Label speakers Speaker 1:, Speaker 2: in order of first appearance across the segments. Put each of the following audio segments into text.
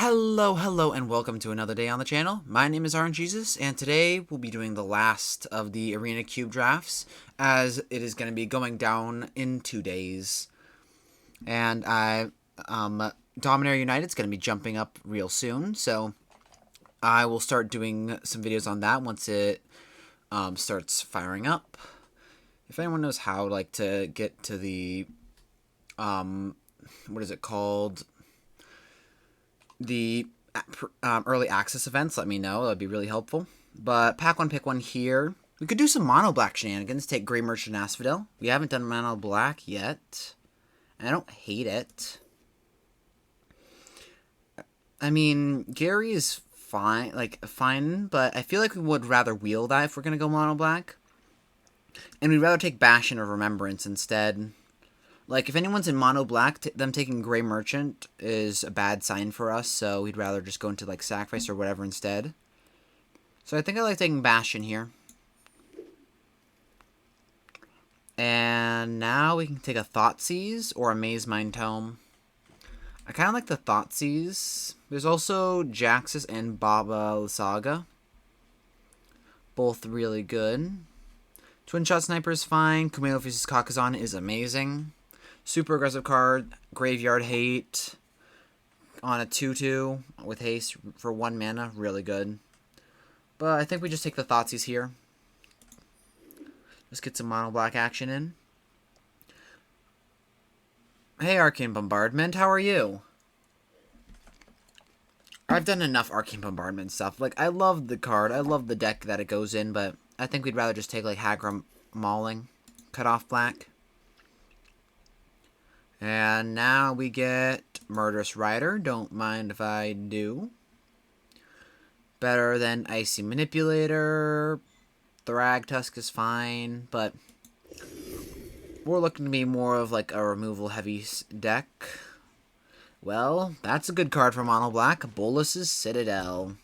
Speaker 1: Hello, and welcome to another day on the channel. My name is Jesus, and today we'll be doing the last of the Arena Cube drafts, as it is going to be going down in 2 days. And Dominator United's going to be jumping up real soon, so I will start doing some videos on that once it starts firing up. If anyone knows how, to get to the, what is it called? The early access events, let me know. That would be really helpful. But pack one, pick one here. We could do some mono black shenanigans. Take Gray Merchant Asphodel. We haven't done mono black yet. And I don't hate it. I mean, Gary is fine, but I feel like we would rather wheel that if we're going to go mono black. And we'd rather take Bastion of Remembrance instead. Like, if anyone's in mono black, them taking Gray Merchant is a bad sign for us, so we'd rather just go into, Sacrifice or whatever instead. So I think I like taking Bastion here. And now we can take a Thoughtseize or a Maze Mind Tome. I kind of like the Thoughtseize. There's also Jaxus and Baba Lysaga. Both really good. Twin Shot Sniper is fine. Kumano Fuse's Kakazan is amazing. Super aggressive card, Graveyard Hate on a 2/2 with haste for 1 mana, really good. But I think we just take the Thoughtseize here. Let's get some mono black action in. Hey Arcane Bombardment, how are you? I've done enough Arcane Bombardment stuff. I love the card, I love the deck that it goes in, but I think we'd rather just take Hagra Mauling, cut off black. And now we get Murderous Rider. Don't mind if I do. Better than Icy Manipulator. Thragtusk is fine, but we're looking to be more of a removal heavy deck. Well, that's a good card for mono black. Bolus's Citadel.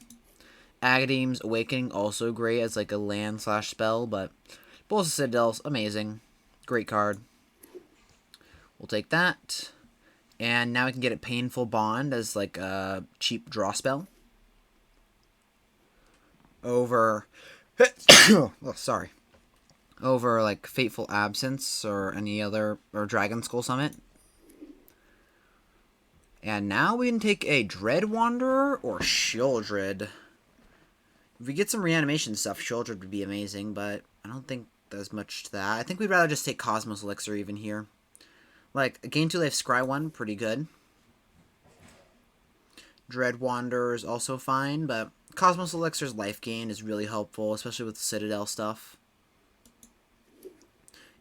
Speaker 1: Agadeem's Awakening, also great as a land/spell, but Bolus's Citadel's amazing. Great card. We'll take that. And now we can get a Painful Bond as a cheap draw spell. Over oh, sorry. Over Fateful Absence or any other, or Dragon Skull Summit. And now we can take a Dread Wanderer or Shieldred. If we get some reanimation stuff, Shieldred would be amazing, but I don't think there's much to that. I think we'd rather just take Cosmos Elixir even here. Gain 2 life, scry 1, pretty good. Dread Wanderer is also fine, but Cosmos Elixir's life gain is really helpful, especially with Citadel stuff.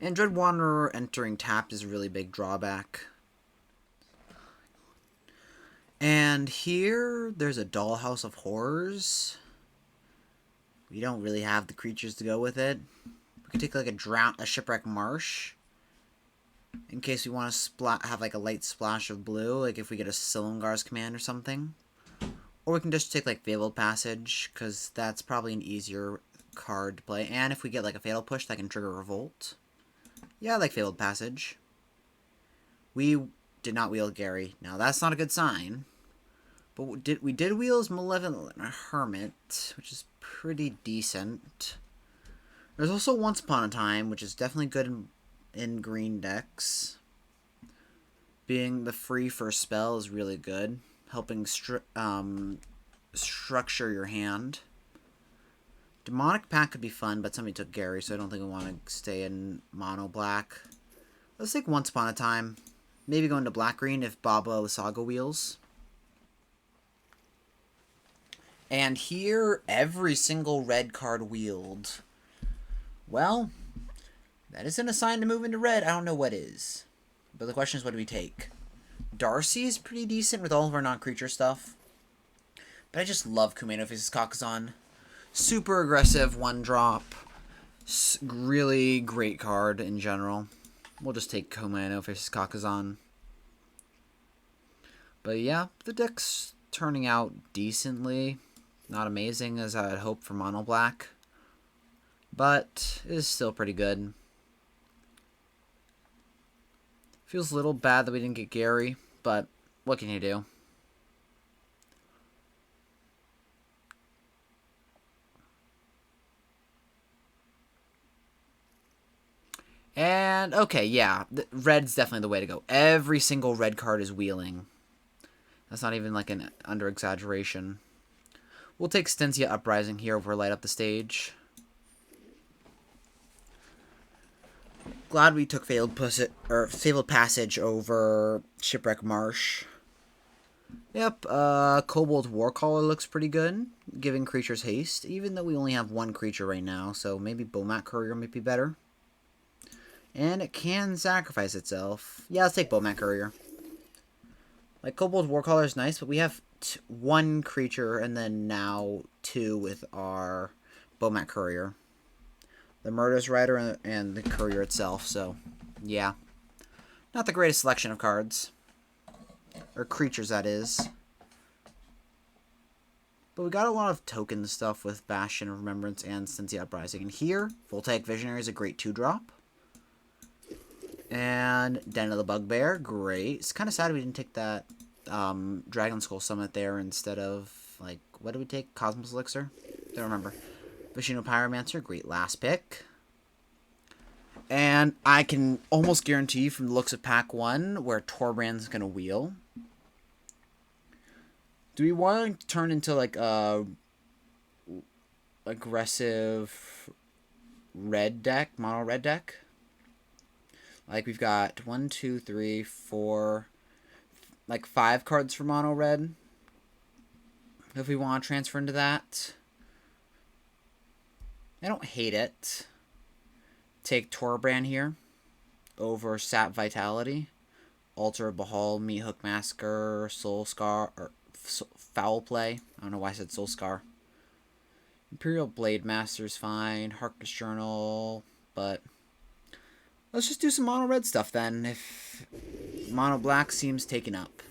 Speaker 1: And Dread Wanderer entering tapped is a really big drawback. And here, there's a Dollhouse of Horrors. We don't really have the creatures to go with it. We could take a Shipwreck Marsh. In case we want to have a light splash of blue, if we get a Silumgar's Command or something. Or we can just take Fabled Passage, because that's probably an easier card to play. And if we get a Fatal Push, that can trigger Revolt. Yeah, I like Fabled Passage. We did not wheel Gary. Now that's not a good sign. But we did wheel his Malevolent Hermit, which is pretty decent. There's also Once Upon a Time, which is definitely good in green decks. Being the free first spell is really good, helping structure your hand. Demonic Pact could be fun, but somebody took Gary, so I don't think we want to stay in mono black. Let's take Once Upon a Time. Maybe go into black green if Baba Lysaga wheels. And here, every single red card wheeled. Well, that isn't a sign to move into red. I don't know what is. But the question is, what do we take? Darcy is pretty decent with all of our non-creature stuff. But I just love Kumano Fuse's Kakazan. Super aggressive, 1-drop. Really great card in general. We'll just take Kumano Fuse's Kakazan. But yeah, the deck's turning out decently. Not amazing as I had hoped for mono black. But it is still pretty good. Feels a little bad that we didn't get Gary, but what can you do? And, okay, yeah. Red's definitely the way to go. Every single red card is wheeling. That's not even like an under-exaggeration. We'll take Stensia Uprising here over Light Up the Stage. Glad we took Fabled Passage over Shipwreck Marsh. Yep, Kobold Warcaller looks pretty good, giving creatures haste, even though we only have one creature right now, so maybe Bomat Courier might be better. And it can sacrifice itself. Yeah, let's take Bomat Courier. Like, Kobold Warcaller is nice, but we have one creature and then now two with our Bomat Courier. The Murderous Rider and the Courier itself, so yeah. Not the greatest selection of cards. Or creatures, that is. But we got a lot of token stuff with Bastion of Remembrance and Stensia Uprising. And here, Voltaic Visionary is a great 2-drop. And Den of the Bugbear, great. It's kind of sad we didn't take that Dragon Skull Summit there instead of, like, what did we take? Cosmos Elixir? Don't remember. Vishnu Pyromancer, great last pick. And I can almost guarantee from the looks of Pack 1 where Torbrand's going to wheel. Do we want to turn into like a aggressive red deck, mono red deck? Like we've got 1, 2, 3, 4, like 5 cards for mono red. If we want to transfer into that. I don't hate it. Take Torbrand here over Sap Vitality, Altar of Bahal, Meat Hook Massacre, Soul Scar, or Foul Play. I don't know why I said Soul Scar. Imperial Blade Master's fine, Harkness Journal, but let's just do some mono red stuff then. If mono black seems taken up.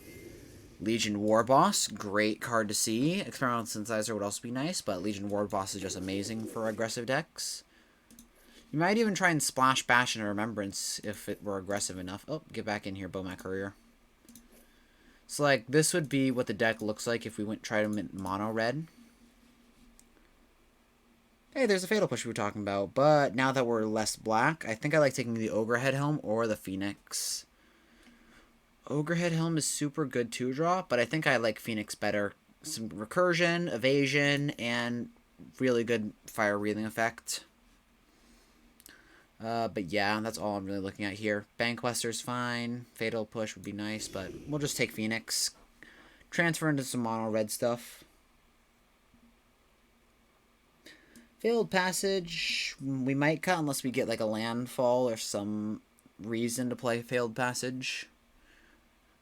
Speaker 1: Legion War Boss, great card to see. Experimental Synthesizer would also be nice, but Legion War Boss is just amazing for aggressive decks. You might even try and splash Bastion of Remembrance if it were aggressive enough. Oh, get back in here, Bomat Courier. So, like, this would be what the deck looks like if we try to mint mono red. Hey, there's a Fatal Push we were talking about, but now that we're less black, I think I like taking the Ogre Head Helm or the Phoenix. Ogre Head Helm is super good 2-drop, but I think I like Phoenix better. Some recursion, evasion, and really good fire breathing effect. But yeah, that's all I'm really looking at here. Banquester's fine. Fatal Push would be nice, but we'll just take Phoenix. Transfer into some mono red stuff. Failed Passage, we might cut unless we get like a landfall or some reason to play Failed Passage.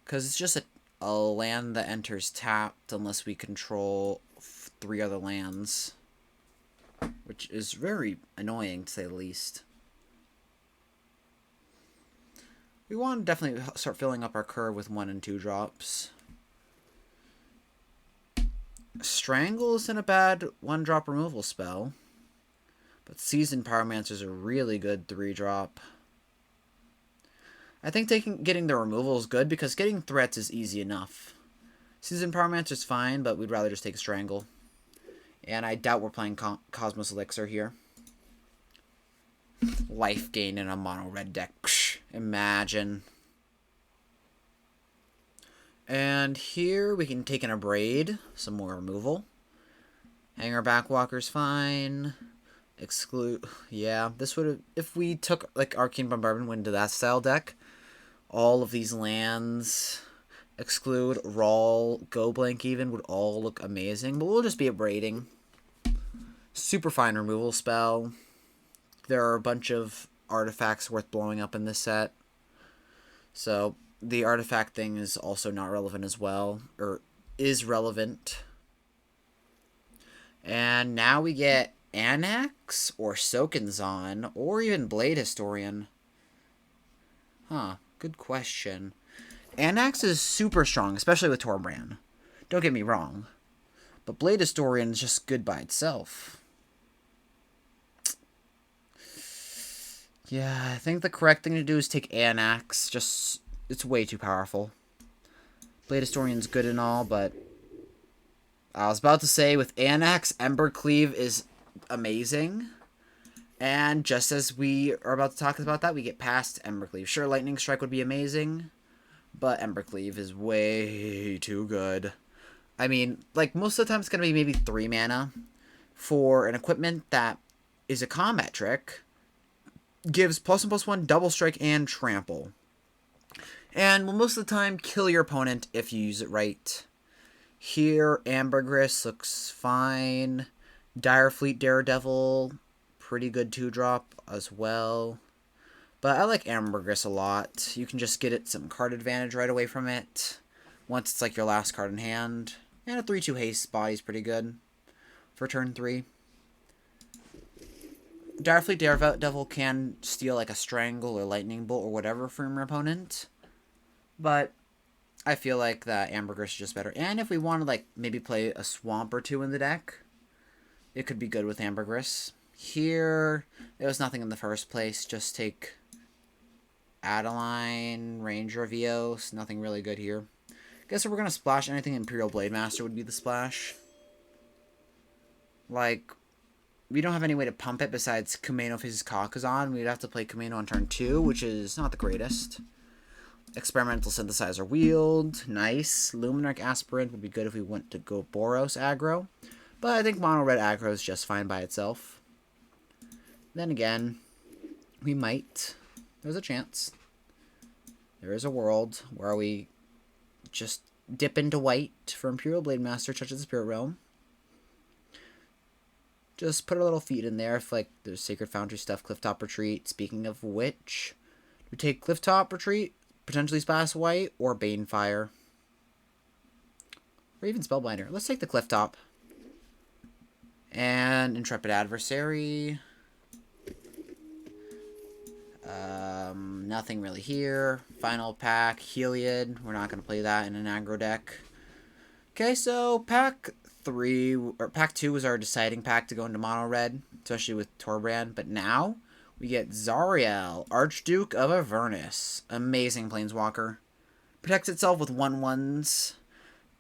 Speaker 1: Because it's just a land that enters tapped unless we control 3 other lands. Which is very annoying, to say the least. We want to definitely start filling up our curve with 1 and 2 drops. Strangle isn't a bad 1-drop removal spell. But Seasoned Pyromancer is a really good 3-drop. I think getting the removal is good because getting threats is easy enough. Seasoned Pyromancer is fine, but we'd rather just take Strangle. And I doubt we're playing Cosmos Elixir here. Life gain in a mono red deck. Psh, imagine. And here we can take an Abrade. Some more removal. Hanger Backwalker's fine. Exclude. Yeah, this would have. If we took like Arcane Bombardment went into that style deck, all of these lands, exclude, Rawl, Go Blank even, would all look amazing. But we'll just be abrading. Super fine removal spell. There are a bunch of artifacts worth blowing up in this set. So the artifact thing is also not relevant as well. Or is relevant. And now we get Annex or Sokenzon or even Blade Historian. Huh, good question. Annex is super strong, especially with Torbrand. Don't get me wrong. But Blade Historian is just good by itself. Yeah, I think the correct thing to do is take Annex. Just, it's way too powerful. Blade Historian's good and all, but I was about to say with Annex, Embercleave is amazing. And just as we are about to talk about that, we get past Embercleave. Sure, Lightning Strike would be amazing, but Embercleave is way too good. I mean, like, most of the time it's going to be maybe 3 mana for an equipment that is a combat trick, gives +1/+1, double strike, and trample. And will most of the time kill your opponent if you use it right. Here, Ambergris looks fine. Direfleet Daredevil, pretty good 2-drop as well. But I like Ambergris a lot. You can just get it some card advantage right away from it, once it's like your last card in hand. And a 3/2 haste body's pretty good for turn 3. Direfleet Daredevil can steal like a Strangle or Lightning Bolt or whatever from your opponent. But I feel like that Ambergris is just better. And if we want to like maybe play a Swamp or 2 in the deck, it could be good with Ambergris. Here, there was nothing in the first place. Just take Adeline, Ranger of Eos. Nothing really good here. Guess if we're going to splash anything, Imperial Blade Master would be the splash. Like, we don't have any way to pump it besides Kumeno Faces Kakazan. We'd have to play Kumeno on turn 2, which is not the greatest. Experimental Synthesizer Wield. Nice. Luminarch Aspirant would be good if we went to go Boros aggro. But I think Mono Red aggro is just fine by itself. Then again, we might. There's a chance. There is a world where we just dip into white for Imperial Blade Master, touches the Spirit Realm. Just put our little feet in there if like there's Sacred Foundry stuff, Clifftop Retreat. Speaking of which, we take Clifftop Retreat, potentially Splash White, or Banefire. Or even Spellbinder. Let's take the Clifftop. And Intrepid Adversary. Nothing really here. Final pack, Heliod. We're not going to play that in an aggro deck. Okay, so pack 2 was our deciding pack to go into mono red, especially with Torbrand. But now we get Zariel, Archduke of Avernus. Amazing Planeswalker. Protects itself with 1/1s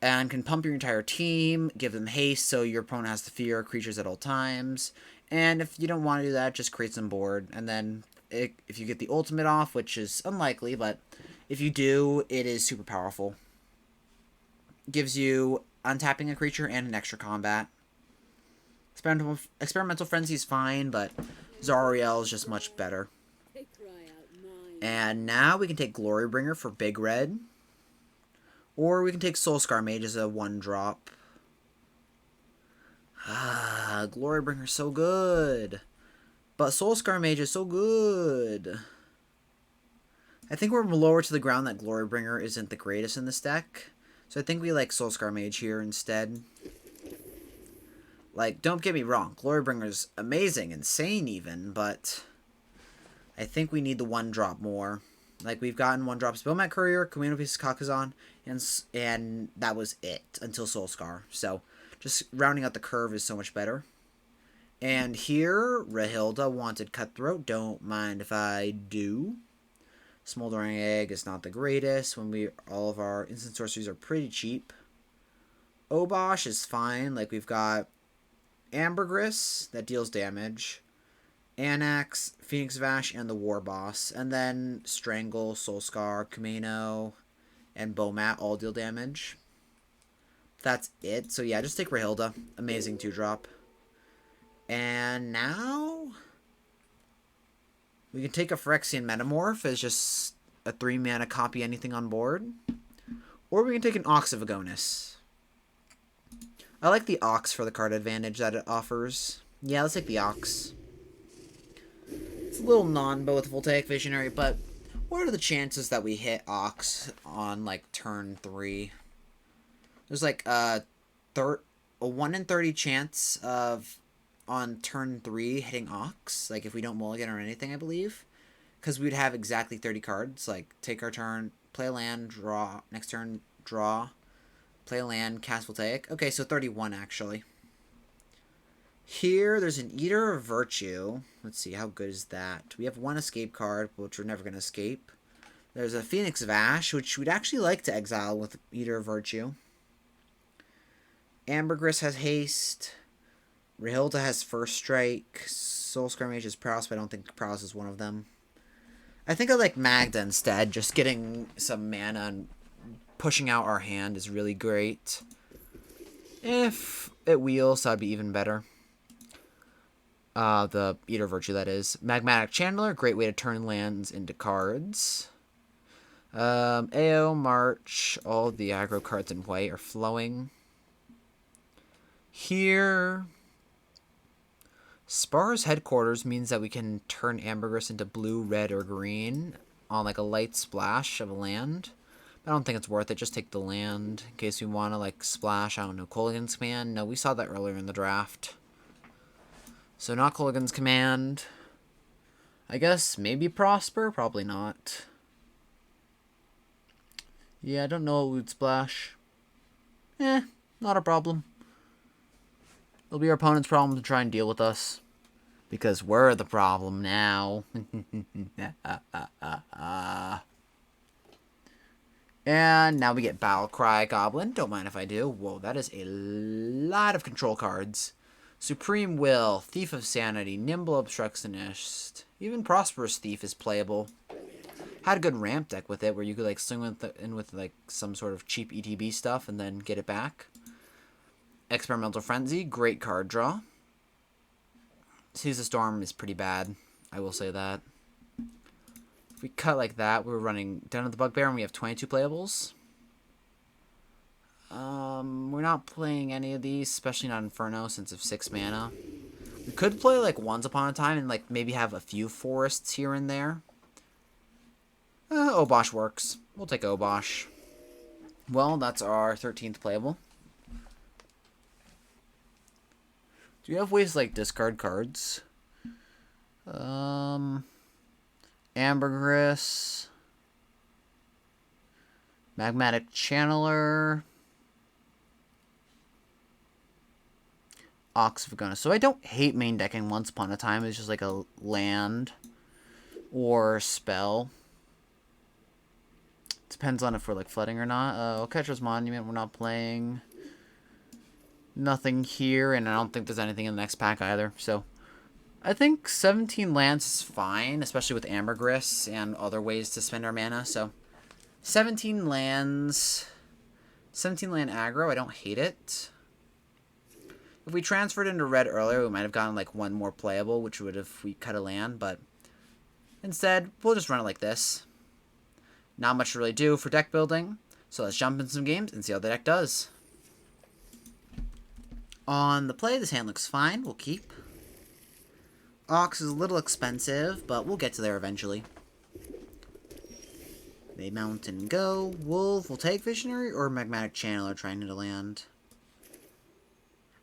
Speaker 1: and can pump your entire team, give them haste so your opponent has to fear creatures at all times. And if you don't want to do that, just create some board. And then if you get the ultimate off, which is unlikely, but if you do, it is super powerful. Gives you untapping a creature and an extra combat. Experimental Frenzy is fine, but Zariel is just much better. And now we can take Glorybringer for big red. Or we can take Soulscar Mage as a 1-drop. Glorybringer's so good. But Soulscar Mage is so good. I think we're lower to the ground that Glorybringer isn't the greatest in this deck. So I think we like Soulscar Mage here instead. Like, don't get me wrong. Glorybringer's amazing, insane even, but I think we need the 1-drop more. Like, we've gotten 1-drop Spellmat Courier, Kumeno Faces Kakazan, and that was it until Soulscar. So, just rounding out the curve is so much better. And here, Rahilda wanted Cutthroat. Don't mind if I do. Smoldering Egg is not the greatest when all of our instant sorceries are pretty cheap. Obosh is fine. Like, we've got Ambergris that deals damage, Anax, Phoenix Vash, and the War Boss. And then Strangle, Soulscar, Kumeno, and Bomat all deal damage. That's it. So yeah, just take Rahilda. Amazing 2-drop. And now we can take a Phyrexian Metamorph as just a 3-mana copy anything on board. Or we can take an Ox of Agonis. I like the Ox for the card advantage that it offers. Yeah, let's take the Ox. It's a little non-bow with Voltaic Visionary, but what are the chances that we hit Ox on, like, turn 3? There's, like, a 1 in 30 chance of, on turn 3, hitting Ox. Like, if we don't mulligan or anything, I believe. Because we'd have exactly 30 cards. Like, take our turn, play a land, draw. Next turn, draw. Play a land, cast Voltaic. Okay, so 31, actually. Here, there's an Eater of Virtue. Let's see, how good is that? We have 1 escape card, which we're never going to escape. There's a Phoenix Vash, which we'd actually like to exile with Eater of Virtue. Ambergris has haste. Rahilda has first strike. Soul Skirmish is Prowess, but I don't think Prowess is one of them. I think I like Magda instead. Just getting some mana and pushing out our hand is really great. If it wheels, that'd be even better. The Eater Virtue, that is. Magmatic Chandler, great way to turn lands into cards. AO, March, all the aggro cards in white are flowing. Here, Spar's Headquarters means that we can turn Ambergris into blue, red, or green on like a light splash of a land. I don't think it's worth it. Just take the land in case we want to like splash, I don't know, Kolaghan's Command. No, we saw that earlier in the draft. So not Kolaghan's Command. I guess maybe Prosper? Probably not. Yeah, I don't know what would splash. Not a problem. It'll be our opponent's problem to try and deal with us. Because we're the problem now. And now we get Battle Cry Goblin. Don't mind if I do. Whoa, that is a lot of control cards. Supreme Will, Thief of Sanity, Nimble Obstructionist. Even Prosperous Thief is playable. Had a good ramp deck with it where you could like swing in with like some sort of cheap ETB stuff and then get it back. Experimental Frenzy, great card draw. Seize the Storm is pretty bad. I will say that. If we cut like that, we're running Den of the Bugbear and we have 22 playables. We're not playing any of these, especially not Inferno since of 6 mana. We could play like Once Upon a Time and like maybe have a few forests here and there. Obosh works. We'll take Obosh. Well, that's our 13th playable. Do you have ways to like discard cards? Ambergris. Magmatic Channeler. Ox of Agona. So I don't hate main decking Once Upon a Time. It's just like a land or spell. Depends on if we're like flooding or not. Oketra's Monument we're not playing. Nothing here, and I don't think there's anything in the next pack either. So I think 17 lands is fine, especially with Ambergris and other ways to spend our mana. So 17 lands, 17 land aggro. I don't hate it. If we transferred into red earlier, we might have gotten like one more playable, which would have we cut a land, but instead, we'll just run it like this. Not much to really do for deck building, so let's jump in some games and see how the deck does. On the play, this hand looks fine. We'll keep. Ox is a little expensive, but we'll get to there eventually. They mount and go. Wolf will take Visionary or Magmatic Channeler trying to land.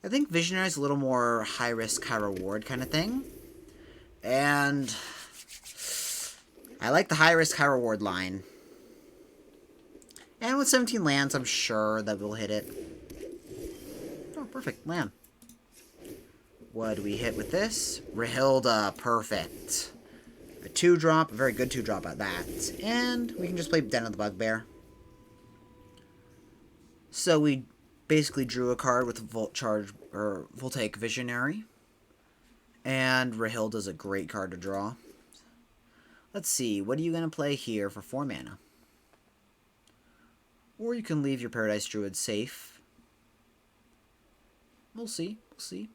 Speaker 1: I think Visionary is a little more high risk, high reward kind of thing. And I like the high risk, high reward line. And with 17 lands, I'm sure that we'll hit it. Oh, perfect. Land. What do we hit with this? Rahilda. Perfect. A 2-drop. A very good 2-drop at that. And we can just play Den of the Bugbear. So we basically drew a card with Voltaic Visionary. And Rahilda's a great card to draw. Let's see. What are you going to play here for 4 mana? Or you can leave your Paradise Druid safe. We'll see. We'll see.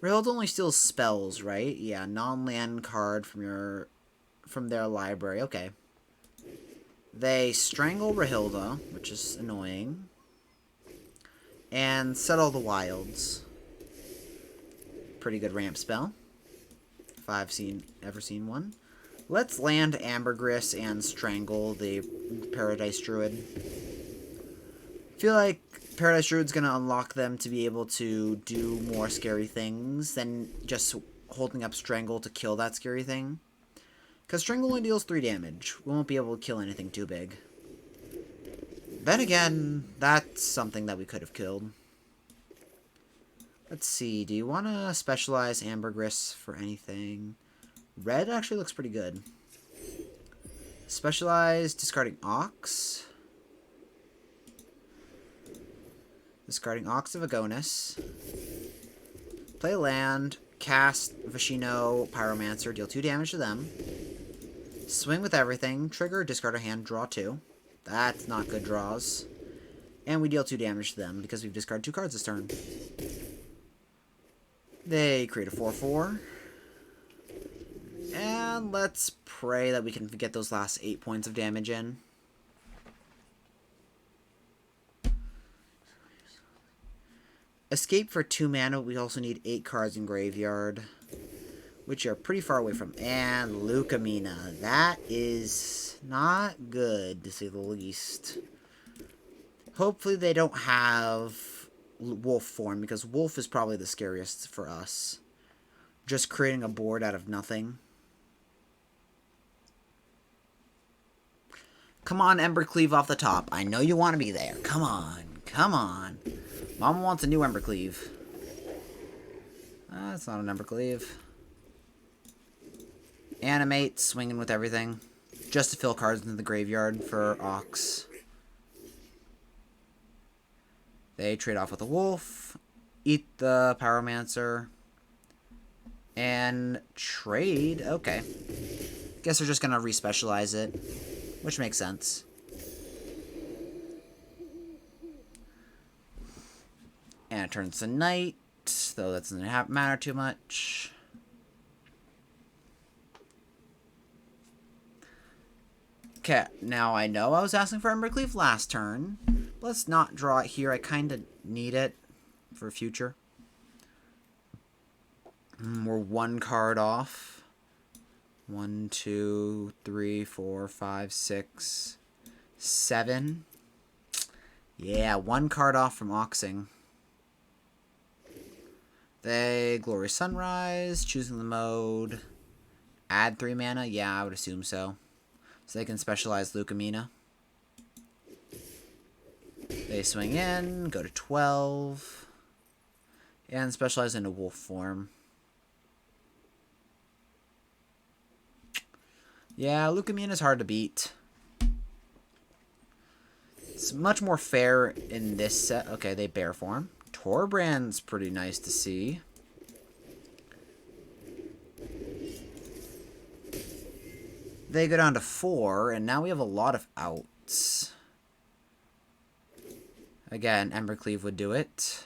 Speaker 1: Rahilda only steals spells, right? Yeah, non-land card from their library. Okay. They strangle Rahilda, which is annoying. And Settle the Wilds. Pretty good ramp spell. If I've ever seen one. Let's land Ambergris and strangle the Paradise Druid. I feel like Paradise Druid's going to unlock them to be able to do more scary things than just holding up Strangle to kill that scary thing. Because Strangle only deals 3 damage. We won't be able to kill anything too big. Then again, that's something that we could have killed. Let's see, do you want to specialize Ambergris for anything? Red actually looks pretty good. Specialize, discarding Ox. Discarding Ox of Agonis. Play land. Cast Vishino Pyromancer, deal 2 damage to them. Swing with everything. Trigger, discard a hand, draw 2. That's not good draws. And we deal 2 damage to them because we've discarded 2 cards this turn. They create a 4/4. And let's pray that we can get those last 8 points of damage in. Escape for 2 mana. We also need 8 cards in graveyard, which are pretty far away from. And Lucamina. That is not good, to say the least. Hopefully they don't have Wolf form, because Wolf is probably the scariest for us. Just creating a board out of nothing. Come on, Embercleave off the top. I know you want to be there. Come on. Come on. Mama wants a new Embercleave. That's not an Embercleave. Animate, swinging with everything. Just to fill cards into the graveyard for Ox. They trade off with a Wolf. Eat the Pyromancer. And trade. Okay. Guess they're just going to respecialize it. Which makes sense. And it turns to night, though that doesn't matter too much. Okay, now I know I was asking for Embercleave last turn. Let's not draw it here. I kind of need it for future. We're 1 card off. 1, 2, 3, 4, 5, 6, 7. Yeah, 1 card off from Oxing. They Glorious Sunrise, choosing the mode. Add 3 mana? Yeah, I would assume so. So they can specialize Lucamina. They swing in, go to 12. And specialize into Wolf form. Yeah, Lucamina is hard to beat. It's much more fair in this set. Okay, they bear form. Torbrand's pretty nice to see. They go down to 4, and now we have a lot of outs. Again, Embercleave would do it.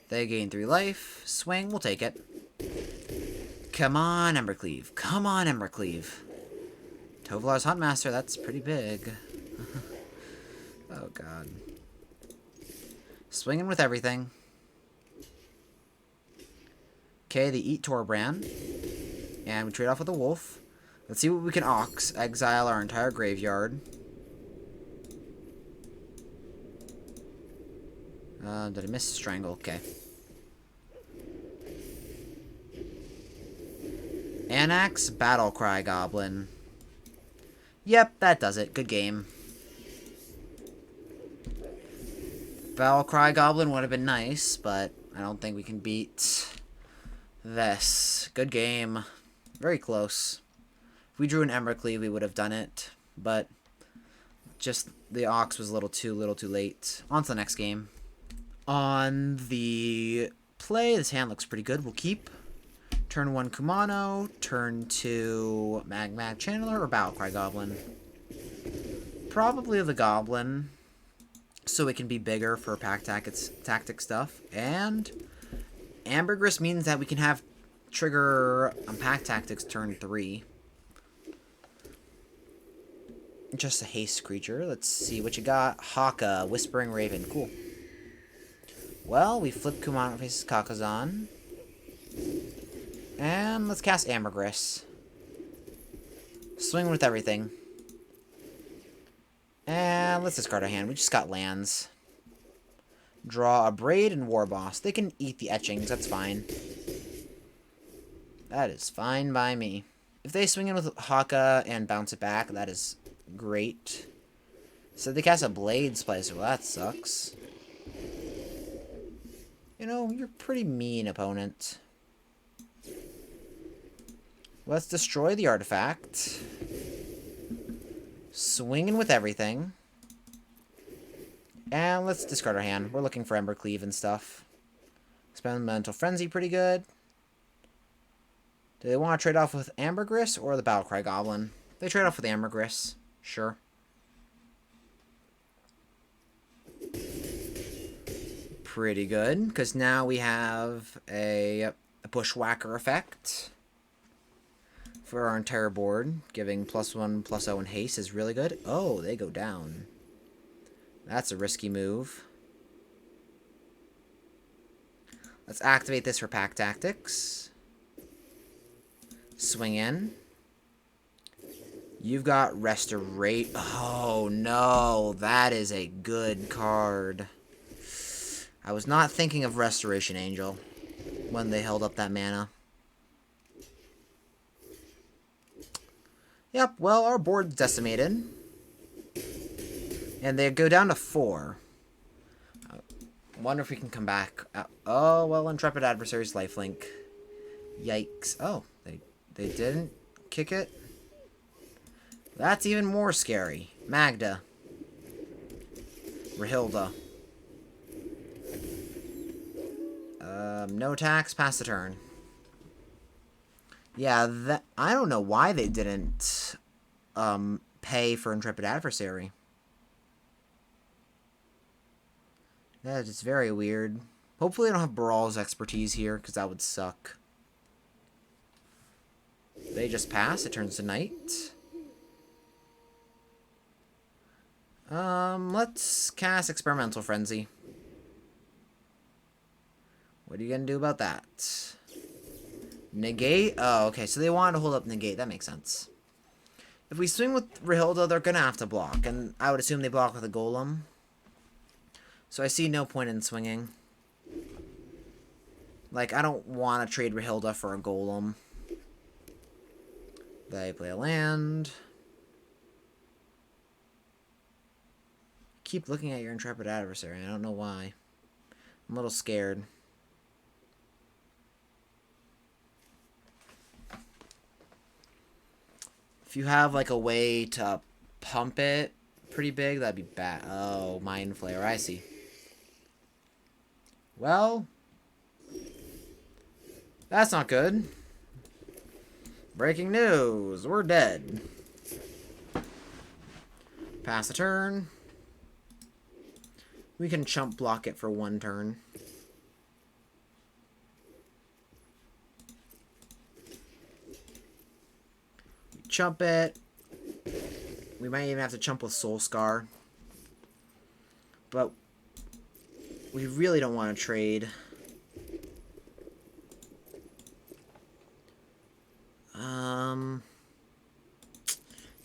Speaker 1: They gain 3 life. Swing, we'll take it. Come on, Embercleave. Come on, Embercleave. Tovolar's Huntmaster, that's pretty big. Oh, God. Swinging with everything. Okay, they eat Torbrand. And we trade off with a Wolf. Let's see what we can Ox. Exile our entire graveyard. Did I miss Strangle? Okay. Anax Battlecry Goblin. Yep, that does it. Good game. Battlecry Goblin would have been nice, but I don't think we can beat this. Good game. Very close. If we drew an Embercleave, we would have done it, but just the Ox was a little too late. On to the next game. On the play, this hand looks pretty good. We'll keep. Turn 1 Kumano, turn 2 Mag Channeler, or Battlecry Goblin. Probably the Goblin, so it can be bigger for pack tactic stuff. And Ambergris means that we can have trigger on pack tactics turn 3. Just a haste creature. Let's see what you got. Haka, Whispering Raven. Cool. Well, we flip Kumano faces Kakazan. And let's cast Ambergris. Swing with everything. And let's discard a hand. We just got lands. Draw a Braid and Warboss. They can eat the etchings. That's fine. That is fine by me. If they swing in with Haka and bounce it back, that is great. So they cast a Blade Splicer. Well, that sucks. You know, you're a pretty mean opponent. Let's destroy the artifact. Swinging with everything. And let's discard our hand. We're looking for Embercleave and stuff. Experimental Frenzy pretty good. Do they want to trade off with Ambergris or the Battlecry Goblin? They trade off with Ambergris. Sure. Pretty good, because now we have a Bushwhacker effect for our entire board. Giving +1/+0 and haste is really good. Oh, they go down. That's a risky move. Let's activate this for Pack Tactics. Swing in. You've got Restorate. Oh, no. That is a good card. I was not thinking of Restoration Angel when they held up that mana. Yep, well, our board's decimated. And they go down to 4. Wonder if we can come back. Oh, well, Intrepid Adversary's lifelink. Yikes. Oh, they didn't kick it? That's even more scary. Magda. Rahilda. No attacks, pass the turn. Yeah, I don't know why they didn't pay for Intrepid Adversary. That is very weird. Hopefully I don't have Baral's expertise here, because that would suck. They just pass, it turns to night. Let's cast Experimental Frenzy. What are you gonna do about that? Negate? Oh, okay, so they wanted to hold up Negate. That makes sense. If we swing with Rahilda, they're gonna have to block, and I would assume they block with a Golem. So I see no point in swinging. Like, I don't want to trade Rahilda for a Golem. They play a land. Keep looking at your Intrepid Adversary. I don't know why. I'm a little scared. If you have, like, a way to pump it pretty big, that'd be bad. Oh, Mind Flayer. I see. Well, that's not good. Breaking news. We're dead. Pass the turn. We can chump block it for 1 turn. Chump it. We might even have to chump with Soul Scar. But we really don't want to trade.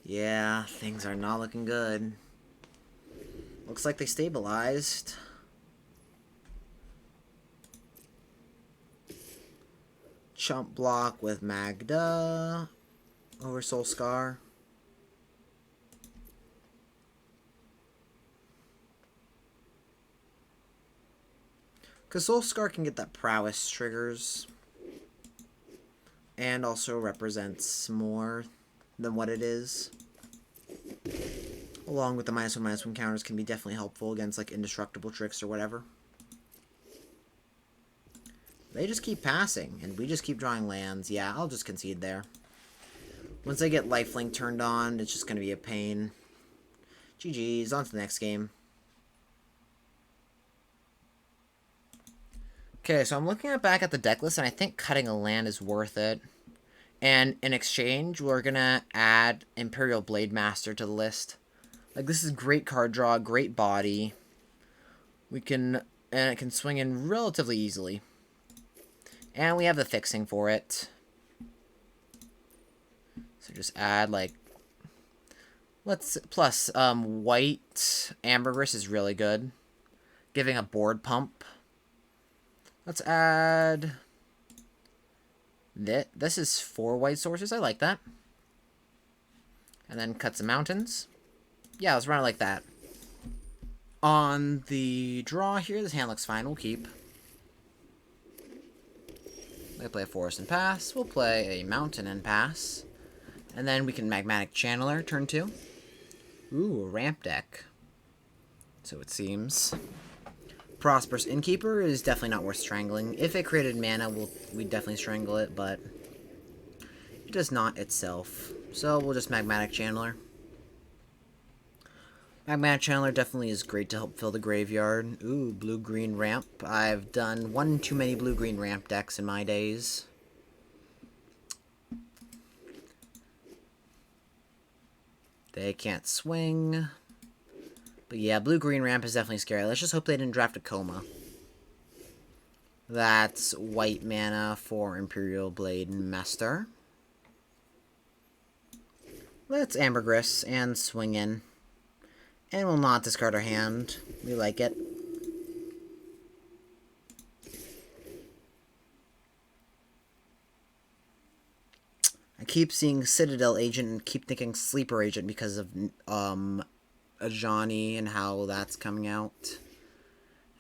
Speaker 1: Yeah, things are not looking good. Looks like they stabilized. Chump block with Magda over Soul Scar. Because Soul Scar can get that prowess triggers. And also represents more than what it is. Along with the -1/-1 counters can be definitely helpful against like indestructible tricks or whatever. They just keep passing, and we just keep drawing lands. Yeah, I'll just concede there. Once I get lifelink turned on, it's just going to be a pain. GG's, on to the next game. Okay, so I'm looking back at the deck list, and I think cutting a land is worth it. And in exchange, we're going to add Imperial Blade Master to the list. Like, this is great card draw, great body. And it can swing in relatively easily. And we have the fixing for it. So just add, like, plus, white Ambergris is really good. Giving a board pump. Let's add... This is 4 white sources. I like that. And then cut some mountains. Yeah, let's run it like that. On the draw here, this hand looks fine. We'll keep. They play a forest and pass. We'll play a mountain and pass. And then we can Magmatic Channeler, turn 2. Ooh, a ramp deck. So it seems. Prosperous Innkeeper is definitely not worth strangling. If it created mana, we'd definitely strangle it, but it does not itself. So we'll just Magmatic Channeler. Magmatic Channeler definitely is great to help fill the graveyard. Ooh, blue-green ramp. I've done one too many blue-green ramp decks in my days. They can't swing. But yeah, blue-green ramp is definitely scary. Let's just hope they didn't draft a Coma. That's white mana for Imperial Blade Master. Let's Ambergris and swing in. And we'll not discard our hand. We like it. I keep seeing Citadel Agent and keep thinking Sleeper Agent because of Ajani and how that's coming out.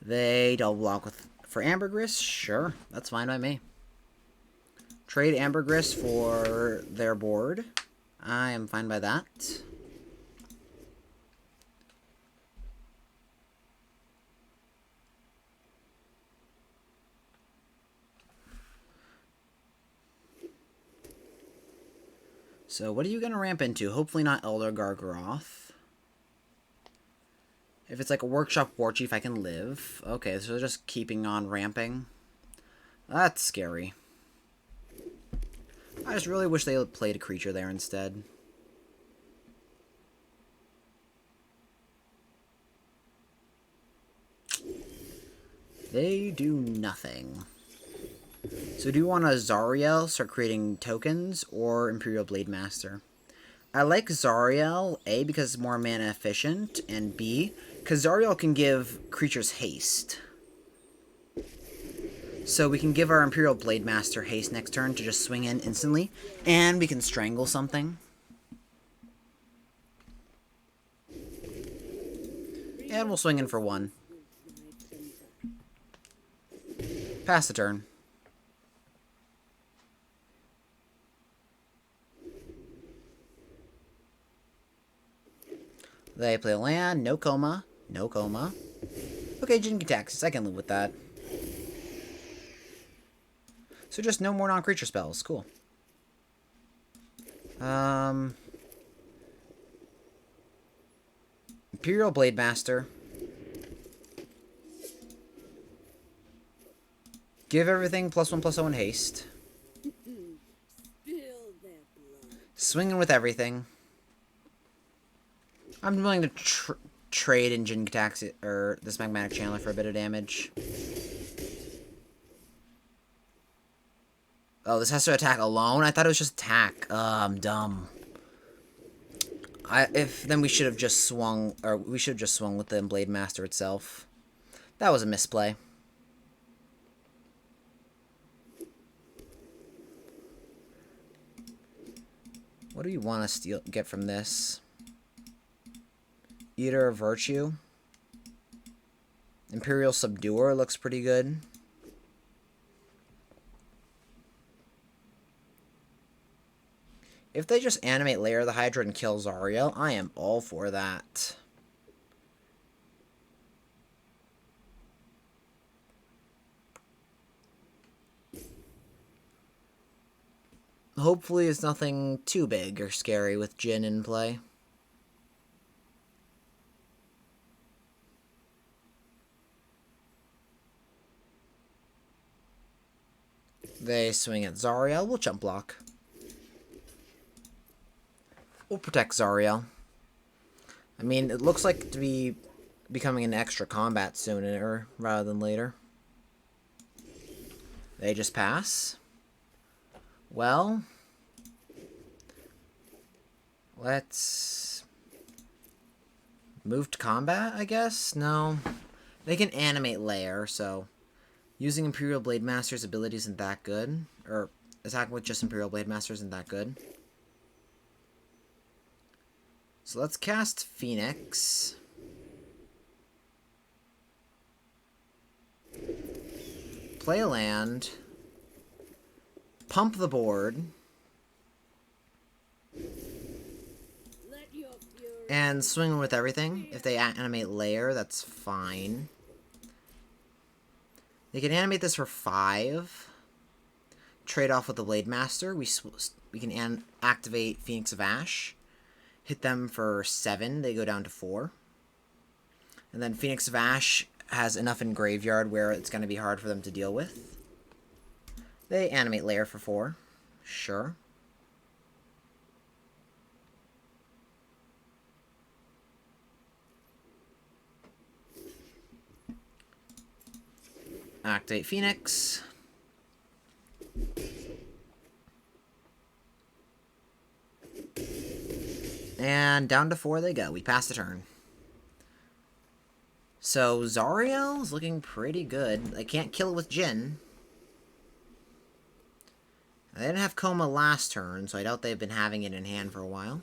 Speaker 1: They double block for Ambergris? Sure, that's fine by me. Trade Ambergris for their board. I am fine by that. So what are you going to ramp into? Hopefully not Elder Gargaroth. If it's like a Workshop Warchief, I can live. Okay, so they're just keeping on ramping. That's scary. I just really wish they played a creature there instead. They do nothing. So do you want a Zariel, start creating tokens, or Imperial Blade Master? I like Zariel, A, because it's more mana efficient, and B, because Zariel can give creatures haste. So we can give our Imperial Blade Master haste next turn to just swing in instantly, and we can strangle something. And we'll swing in for 1. Pass the turn. They play land, no Coma, no Coma. Okay, Jin-Gitaxias, I can live with that. So just no more non-creature spells, cool. Imperial Blade Master. Give everything +1/+0 in haste. Swinging with everything. I'm willing to trade in Jin-Gitaxias or this Magmatic Channeler for a bit of damage. Oh, this has to attack alone? I thought it was just attack. I'm dumb. Then we should have just swung, or we should have just swung with the Blade Master itself. That was a misplay. What do you want to get from this? Eater of Virtue. Imperial Subduer looks pretty good. If they just animate Lair the Hydra and kill Zariel, I am all for that. Hopefully it's nothing too big or scary with Jin in play. They swing at Zariel. We'll jump block. We'll protect Zariel. I mean, it looks like to be becoming an extra combat sooner rather than later. They just pass. Well, let's move to combat, I guess? No. They can animate Lair, so using Imperial Blade Master's ability isn't that good. Or attacking with just Imperial Blade Master isn't that good. So let's cast Phoenix. Play a land. Pump the board. And swing with everything. If they animate Lair, that's fine. They can animate this for 5. Trade off with the Blade Master. We can activate Phoenix of Ash. Hit them for 7. They go down to 4. And then Phoenix of Ash has enough in Graveyard where it's going to be hard for them to deal with. They animate Lair for 4. Sure. Activate Phoenix. And down to 4 they go. We pass the turn. So Zariel's looking pretty good. They can't kill it with Jin. They didn't have Coma last turn, so I doubt they've been having it in hand for a while.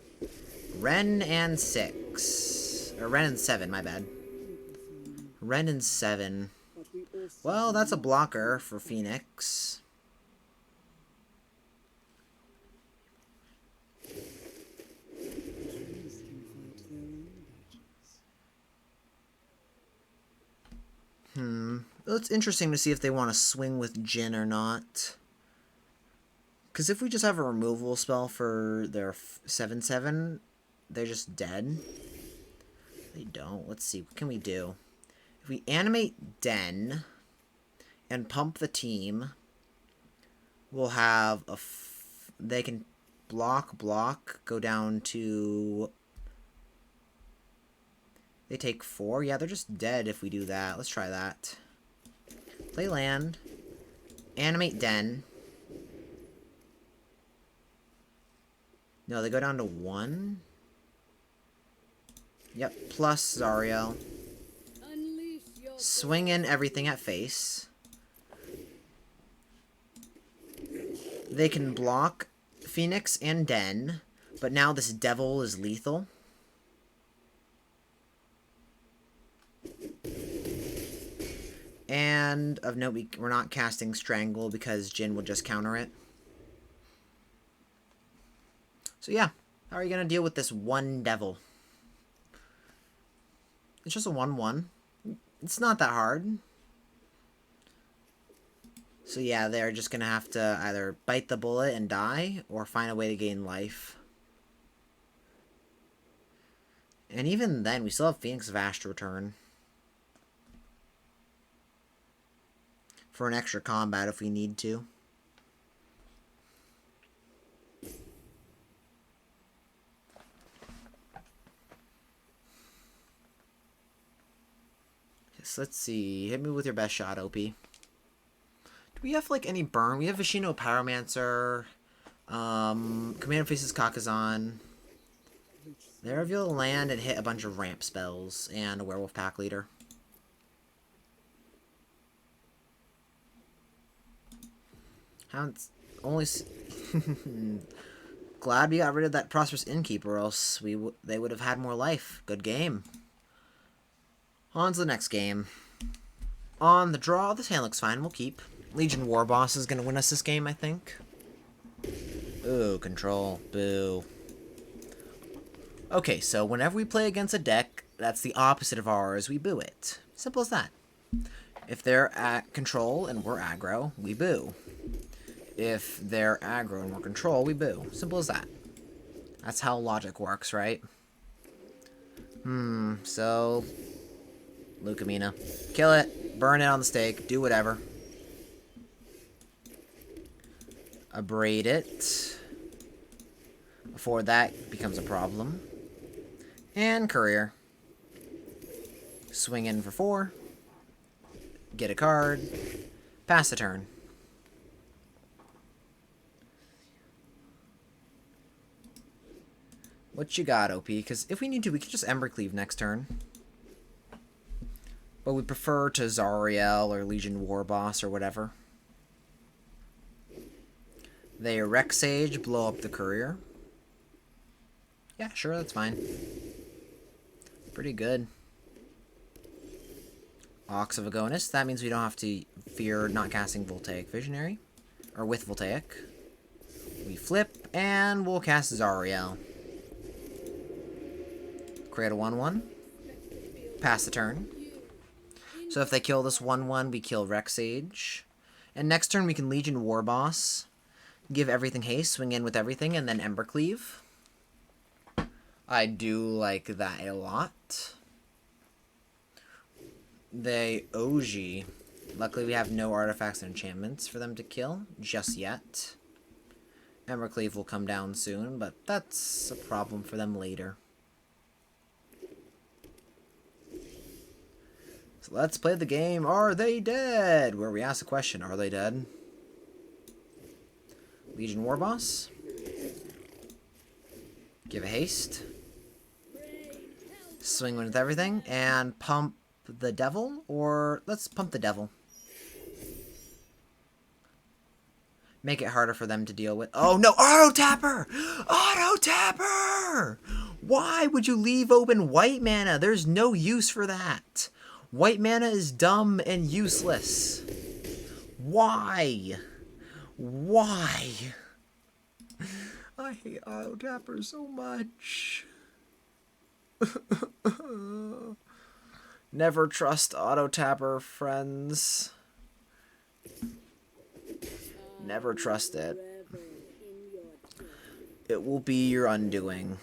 Speaker 1: Ren and 6. Or Ren and 7, my bad. Ren and 7. Well, that's a blocker for Phoenix. It's interesting to see if they want to swing with Jin or not. Because if we just have a removal spell for their 7/7, they're just dead. They don't. Let's see. What can we do? If we animate Den and pump the team, we'll have a... they can block, go down to... They take 4. Yeah, they're just dead if we do that. Let's try that. Play land. Animate Den. No, they go down to 1. Yep, plus Zariel. Swing in everything at face. They can block Phoenix and Den, but now this Devil is lethal. And of note, we're not casting Strangle because Jin will just counter it. So yeah, how are you going to deal with this one Devil? It's just a 1/1. It's not that hard. So yeah, they're just going to have to either bite the bullet and die, or find a way to gain life. And even then, we still have Phoenix of Ash to return. For an extra combat if we need to. Yes, let's see. Hit me with your best shot, OP. Do we have, like, any burn? We have Vishino Pyromancer. Commander faces Kakazan. They reveal land and hit a bunch of ramp spells. And a Werewolf Pack Leader. Haven't only... Glad we got rid of that Prosperous Innkeeper, or else they would have had more life. Good game. On to the next game. On the draw, this hand looks fine. We'll keep. Legion War Boss is going to win us this game, I think. Ooh, control. Boo. Okay, so whenever we play against a deck that's the opposite of ours, we boo it. Simple as that. If they're at control and we're aggro, we boo. If they're aggro and we're control, we boo. Simple as that. That's how logic works, right? So... Lucamina. Kill it. Burn it on the stake. Do whatever. Abrade it. Before that becomes a problem. And Courier. Swing in for 4. Get a card. Pass the turn. What you got, OP? Because if we need to, we can just Embercleave next turn. But we prefer to Zariel or Legion War Boss or whatever. They Wreck Sage, blow up the Courier. Yeah, sure, that's fine. Pretty good. Ox of Agonis. That means we don't have to fear not casting Voltaic Visionary. Or with Voltaic. We flip, and we'll cast Zariel. Create a 1/1. Pass the turn. So if they kill this 1/1, we kill Rex Sage. And next turn we can Legion War Boss. Give everything haste, swing in with everything, and then Embercleave. I do like that a lot. They OG. Luckily we have no artifacts and enchantments for them to kill just yet. Embercleave will come down soon, but that's a problem for them later. So let's play the game, Are They Dead? Where we ask the question, are they dead? Legion War Boss. Give a haste. Swing with everything, and pump the devil, or let's pump the devil. Make it harder for them to deal with. Oh no, Auto Tapper! Auto Tapper! Why would you leave open white mana? There's no use for that. White mana is dumb and useless. Why? Why? I hate Auto Tapper so much. Never trust Auto Tapper, friends. Never trust it. It will be your undoing.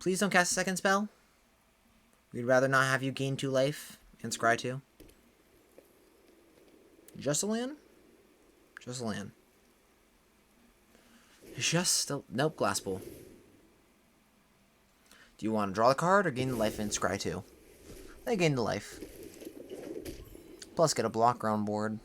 Speaker 1: Please don't cast a second spell. We'd rather not have you gain 2 life and scry 2. Just a land? Just a land. Just a... Nope, Glass Pool. Do you want to draw the card or gain the life and scry 2? They gain the life. Plus get a blocker on board.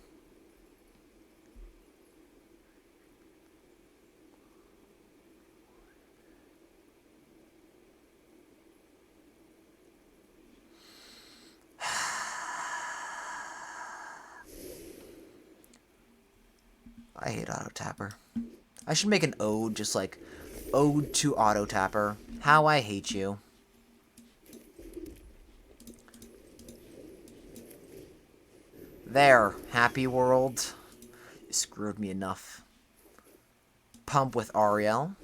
Speaker 1: I hate Auto Tapper. I should make an ode, just like, Ode to Auto Tapper. How I hate you. There, happy world. You screwed me enough. Pump with Ariel.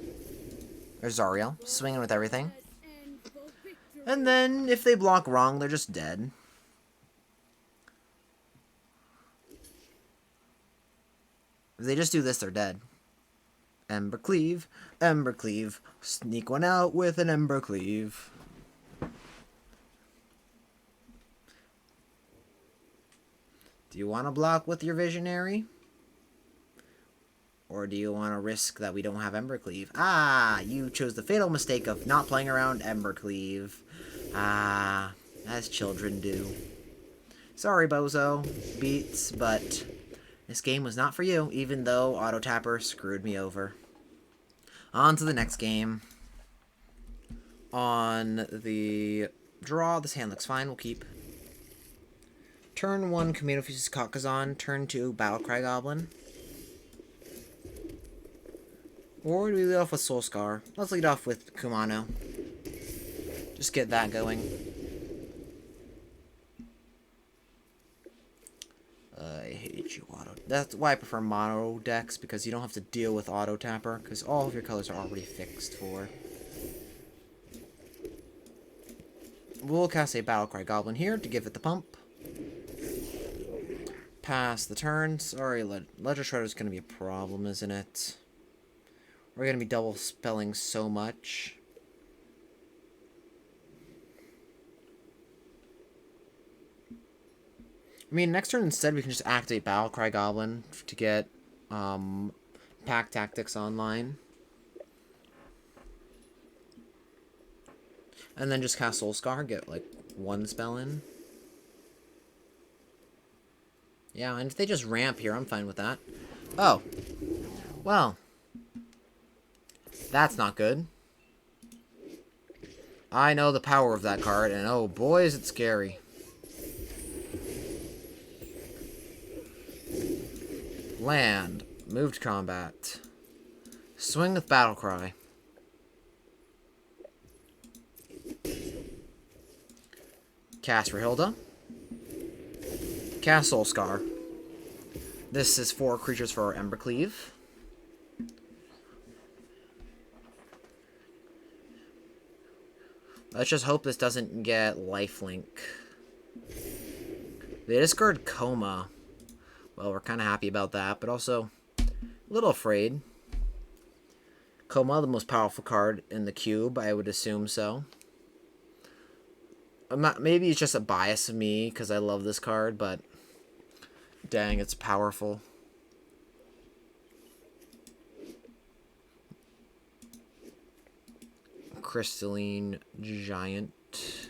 Speaker 1: Or Zariel. Swinging with everything. And then, if they block wrong, they're just dead. If they just do this, they're dead. Embercleave, Embercleave. Sneak one out with an Embercleave. Do you want to block with your Visionary? Or do you want to risk that we don't have Embercleave? Ah, you chose the fatal mistake of not playing around Embercleave. Ah, as children do. Sorry, Bozo. Beats, but this game was not for you, even though Auto Tapper screwed me over. On to the next game. On the draw, this hand looks fine. We'll keep. Turn 1, Kamino Fuses Kakazan. Turn 2, Battlecry Goblin. Or do we lead off with Soulscar? Let's lead off with Kumano. Just get that going. I hate you, Auto. That's why I prefer mono decks, because you don't have to deal with Auto Tapper, because all of your colors are already fixed for. We'll cast a Battlecry Goblin here to give it the pump. Pass the turn. Sorry, Ledger Shredder's going to be a problem, isn't it? We're going to be double spelling so much. I mean, next turn instead we can just activate Battlecry Goblin to get Pack Tactics online. And then just cast Soulscar, get like 1 spell in. Yeah, and if they just ramp here, I'm fine with that. Oh. Well. That's not good. I know the power of that card, and oh boy is it scary. Land. Moved combat. Swing with Battlecry. Cast for Hilda. Cast Soulscar. This is 4 creatures for our Embercleave. Let's just hope this doesn't get lifelink. They discard Coma. Well, we're kind of happy about that, but also a little afraid. Coma, the most powerful card in the cube, I would assume so. Maybe it's just a bias of me because I love this card, but dang, it's powerful. Crystalline Giant.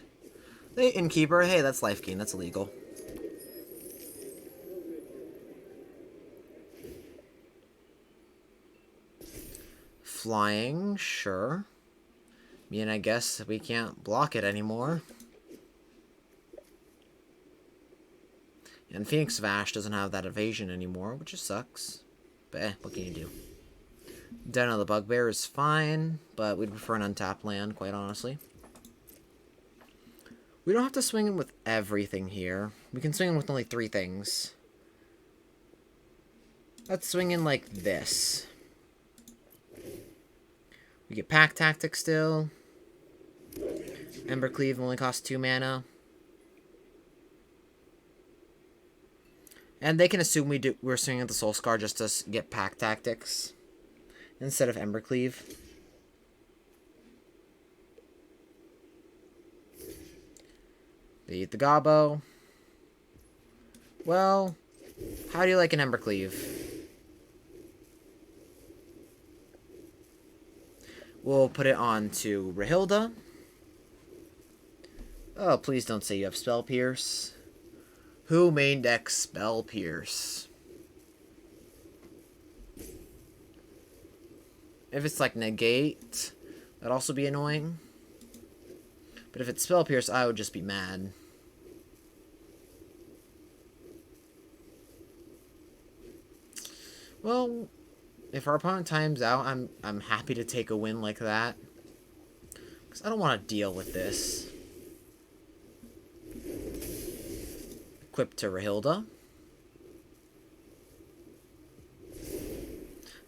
Speaker 1: Hey, Innkeeper. Hey, that's life gain. That's illegal. Flying, sure. I mean, I guess we can't block it anymore. And Phoenix Vash doesn't have that evasion anymore, which just sucks. But what can you do? Den of the Bugbear is fine, but we'd prefer an untapped land, quite honestly. We don't have to swing in with everything here. We can swing in with only 3 things. Let's swing in like this. We get Pack Tactic still. Embercleave only costs 2 mana. And they can assume we're swinging at the Soul Scar just to get Pack Tactics instead of Embercleave. They eat the Gobbo. Well, how do you like an Embercleave? We'll put it on to Rahilda. Oh, please don't say you have Spell Pierce. Who main decks Spell Pierce? If it's like Negate, that'd also be annoying. But if it's Spell Pierce, I would just be mad. Well, if our opponent times out, I'm happy to take a win like that. Because I don't want to deal with this. Equip to Rahilda.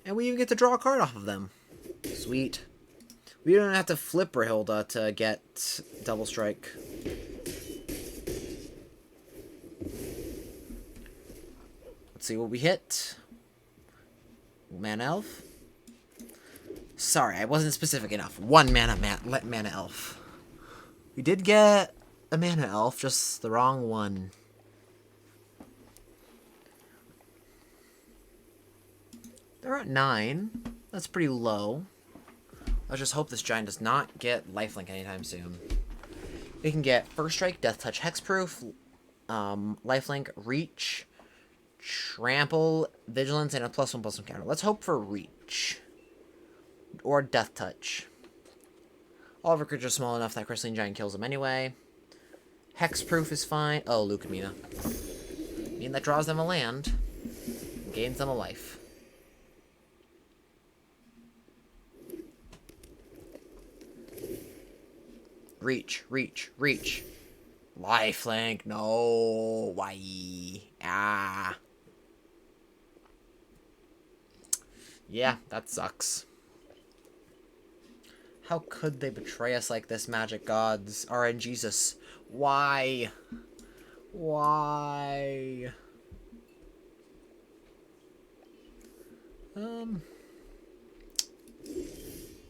Speaker 1: And we even get to draw a card off of them. Sweet. We don't have to flip Rahilda to get Double Strike. Let's see what we hit. Mana Elf. Sorry, I wasn't specific enough. 1 mana Mana Elf. We did get a Mana Elf, just the wrong one. They're at 9. That's pretty low. Let's just hope this giant does not get lifelink anytime soon. We can get First Strike, Death Touch, Hexproof, lifelink, Reach, Trample, Vigilance, and a +1/+1 counter. Let's hope for Reach. Or Death Touch. All of our creatures are small enough that Crystalline Giant kills them anyway. Hexproof is fine. Oh, Lucamina. I mean, that draws them a land. Gains them a life. Reach, reach, reach. Lifelink, no. Why? Ah. Yeah, that sucks. How could they betray us like this, Magic Gods? RNGesus. Why? Why?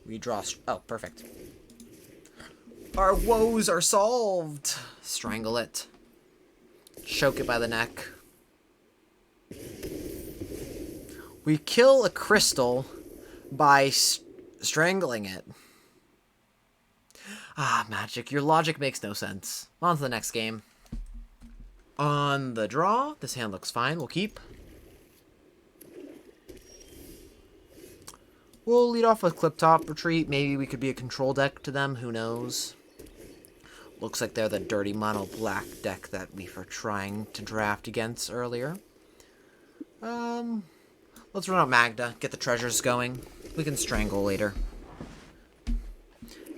Speaker 1: We draw... Oh, perfect. Our woes are solved. Strangle it. Choke it by the neck. We kill a crystal by strangling it. Ah, Magic. Your logic makes no sense. On to the next game. On the draw. This hand looks fine. We'll keep. We'll lead off with Cliptop Retreat. Maybe we could be a control deck to them. Who knows? Looks like they're the dirty mono black deck that we were trying to draft against earlier. Let's run out Magda, get the treasures going. We can strangle later. And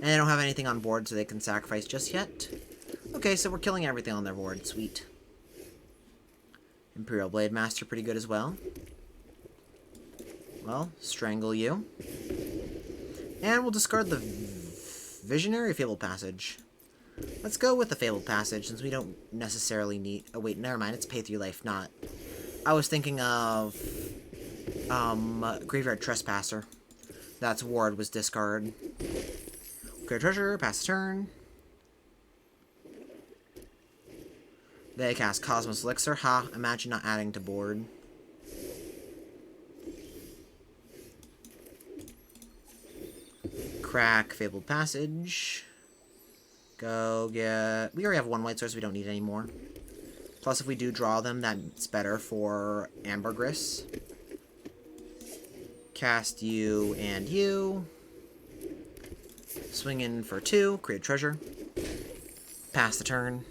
Speaker 1: they don't have anything on board, so they can sacrifice just yet. Okay, so we're killing everything on their board. Sweet. Imperial Blade Master, pretty good as well. Well, strangle you. And we'll discard the Visionary Fabled Passage. Let's go with the Fabled Passage, since we don't necessarily need... Oh, wait, never mind. It's Pay 3 life, not... I was thinking of... Graveyard Trespasser. That's Ward was discard. Great Treasure, pass the turn. They cast Cosmos Elixir. Ha, imagine not adding to board. Crack Fabled Passage. Go get... We already have one white source, we don't need any more. Plus, if we do draw them, that's better for Ambergris. Cast you and you. Swing in for 2, create treasure. Pass the turn.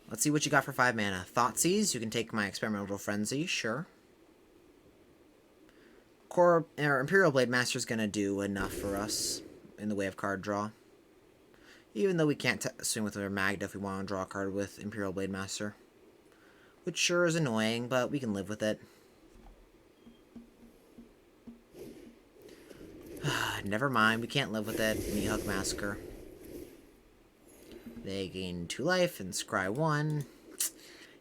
Speaker 1: Let's see what you got for 5 mana. Thoughtseize, you can take my Experimental Frenzy, sure. Imperial Blade Master's gonna do enough for us in the way of card draw. Even though we can't swing with our Magda if we want to draw a card with Imperial Blade Master. Which sure is annoying, but we can live with it. Never mind, we can't live with it. Meathug Massacre. They gain 2 life and scry 1.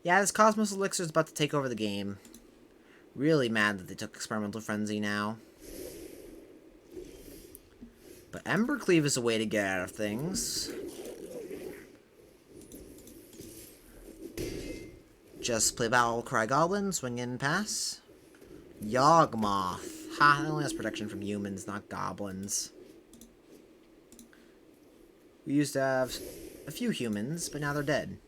Speaker 1: Yeah, this Cosmos Elixir is about to take over the game. Really mad that they took Experimental Frenzy now. But Embercleave is a way to get out of things. Just play Battlecry Goblin, swing in, pass. Yawgmoth. Ha, it only has protection from humans, not goblins. We used to have a few humans, but now they're dead.